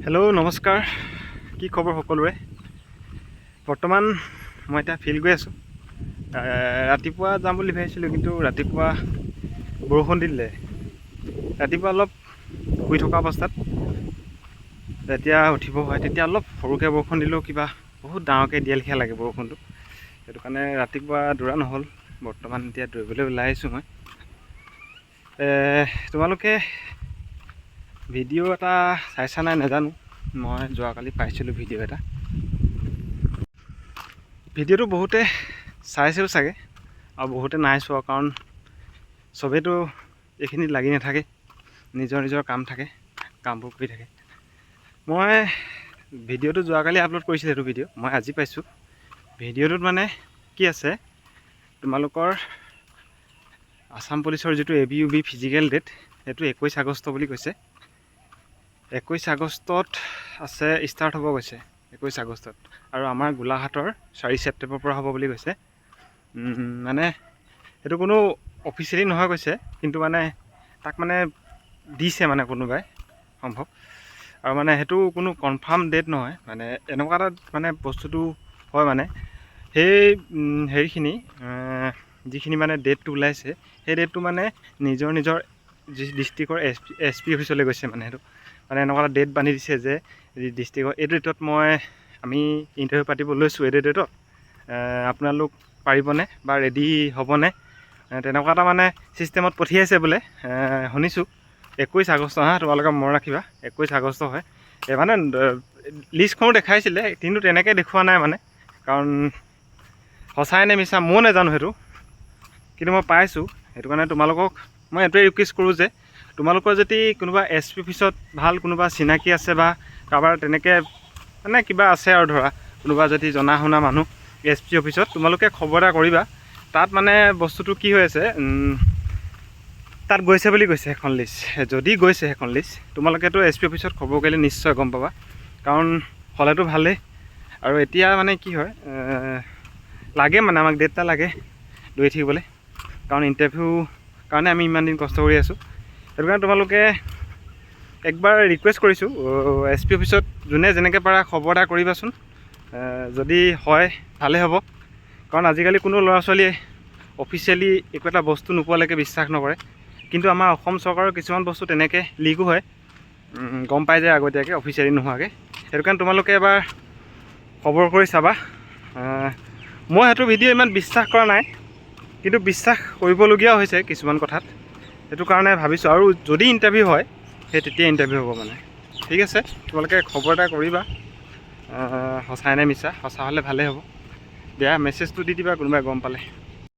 Hello' নমস্কাৰ, কি খবৰ সকলোৰে। বৰ্তমান মই এতিয়া ফিল্ড গৈ আছোঁ। ৰাতিপুৱা যাম বুলি ভাবিছিলোঁ, কিন্তু ৰাতিপুৱা বৰষুণ দি দিলে। ৰাতিপুৱা অলপ শুই থকা অৱস্থাত যেতিয়া উঠিব হয় তেতিয়া অলপ সৰুকৈ বৰষুণ দিলেও কিবা বহুত ডাঙৰকৈ দিয়া লিখীয়া লাগে বৰষুণটো। সেইটো কাৰণে ৰাতিপুৱা দৌৰা নহ'ল। বৰ্তমান এতিয়া দৌৰিবলৈ ওলাই আহিছোঁ মই। তোমালোকে ভিডিঅ' এটা চাইছা নাই নাজানো, মই যোৱাকালি পাইছিলোঁ ভিডিঅ' এটা। ভিডিঅ'টো বহুতে চাইছেও চাগে, আৰু বহুতে নাই চোৱা, কাৰণ চবেইতো এইখিনিত লাগি নাথাকে, নিজৰ নিজৰ কাম থাকে, কামবোৰ কৰি থাকে। মই ভিডিঅ'টো যোৱাকালি আপলোড কৰিছিলোঁ, সেইটো ভিডিঅ' মই আজি পাইছোঁ। ভিডিঅ'টোত মানে কি আছে, তোমালোকৰ আছাম পুলিচৰ যিটো ABUB ফিজিকেল ডেট, সেইটো 21 আগষ্ট বুলি কৈছে। 21 আগষ্টত আছে, ষ্টাৰ্ট হ'ব কৈছে 21 আগষ্টত, আৰু আমাৰ গোলাঘাটৰ 4 ছেপ্টেম্বৰৰ পৰা হ'ব বুলি কৈছে। মানে সেইটো কোনো অফিচিয়েলি নহয় কৈছে, কিন্তু মানে তাক মানে দিছে মানে কোনোবাই সম্ভৱ, আৰু মানে সেইটো কোনো কনফাৰ্ম ডেট নহয়। মানে এনেকুৱা এটা মানে বস্তুটো হয়, মানে সেই হেৰিখিনি যিখিনি মানে ডেটটো ওলাইছে, সেই ডেটটো মানে নিজৰ নিজৰ ডিষ্ট্ৰিক্টৰ SP অফিচলৈ গৈছে। মানে সেইটো মানে এনেকুৱা এটা ডেট বান্ধি দিছে যে ডিষ্ট্ৰিক্টৰ এইটো ডেটত আমি ইণ্টাৰভিউ পাতিব লৈছোঁ, এইটো ডেটত আপোনালোক পাৰিবনে বা ৰেডি হ'বনে, তেনেকুৱা এটা মানে ছিষ্টেমত পঠিয়াইছে বোলে, শুনিছোঁ। 21 আগষ্ট তোমালোকে মনত ৰাখিবা, 21 আগষ্ট হয়। মানে লিষ্টখনো দেখাইছিলে, কিন্তু তেনেকৈ দেখুওৱা নাই মানে, কাৰণ সঁচাই নে মিছা ময়ো নাজানো সেইটো, কিন্তু মই পাইছোঁ। সেইটো কাৰণে তোমালোকক মই এইটোৱে ৰিকুৱেষ্ট কৰোঁ যে তোমালোকৰ যদি কোনোবা SP অফিচত ভাল কোনোবা চিনাকি আছে, বা কাৰোবাৰ তেনেকৈ মানে কিবা আছে আৰু ধৰা, কোনোবা যদি জনা শুনা মানুহ SP অফিচত, তোমালোকে খবৰ এটা কৰিবা। তাত মানে বস্তুটো কি হৈ আছে, তাত গৈছে বুলি কৈছে এখন লিষ্ট। যদি গৈছে সেইখন লিষ্ট, তোমালোকেতো SP অফিচত খবৰ কৰিলে নিশ্চয় গম পাবা, কাৰণ হ'লেতো ভালেই। আৰু এতিয়া মানে কি হয়, লাগে মানে আমাক ডেট এটা লাগে দৌৰি থাকিবলৈ, কাৰণ ইণ্টাৰভিউ কাৰণে আমি ইমান দিন কষ্ট কৰি আছোঁ। সেইটো কাৰণে তোমালোকে একবাৰ ৰিকুৱেষ্ট কৰিছোঁ, SP অফিচত যোনে যেনেকৈ পাৰা খবৰ এটা কৰিবাচোন। যদি হয় ভালে হ'ব, কাৰণ আজিকালি কোনো ল'ৰা ছোৱালীয়ে অফিচিয়েলি একো এটা বস্তু নোপোৱালৈকে বিশ্বাস নকৰে। কিন্তু আমাৰ অসম চৰকাৰৰ কিছুমান বস্তু তেনেকৈ লিকো হয়, গম পাই যায় আগতীয়াকৈ অফিচিয়েলি নোহোৱাকৈ। সেইটো কাৰণে তোমালোকে এবাৰ খবৰ কৰি চাবা। মই সেইটো ভিডিঅ' ইমান বিশ্বাস কৰা নাই, কিন্তু বিশ্বাস কৰিবলগীয়াও হৈছে কিছুমান কথাত। সেইটো কাৰণে ভাবিছোঁ, আৰু যদি ইণ্টাৰভিউ হয় সেই তেতিয়া ইণ্টাৰভিউ হ'ব মানে। ঠিক আছে, তোমালোকে খবৰ এটা কৰিবা, সঁচাই নে মিছা। সঁচা হ'লে ভালেই হ'ব। দিয়া মেছেজটো দি দিবা কোনোবাই গম পালে।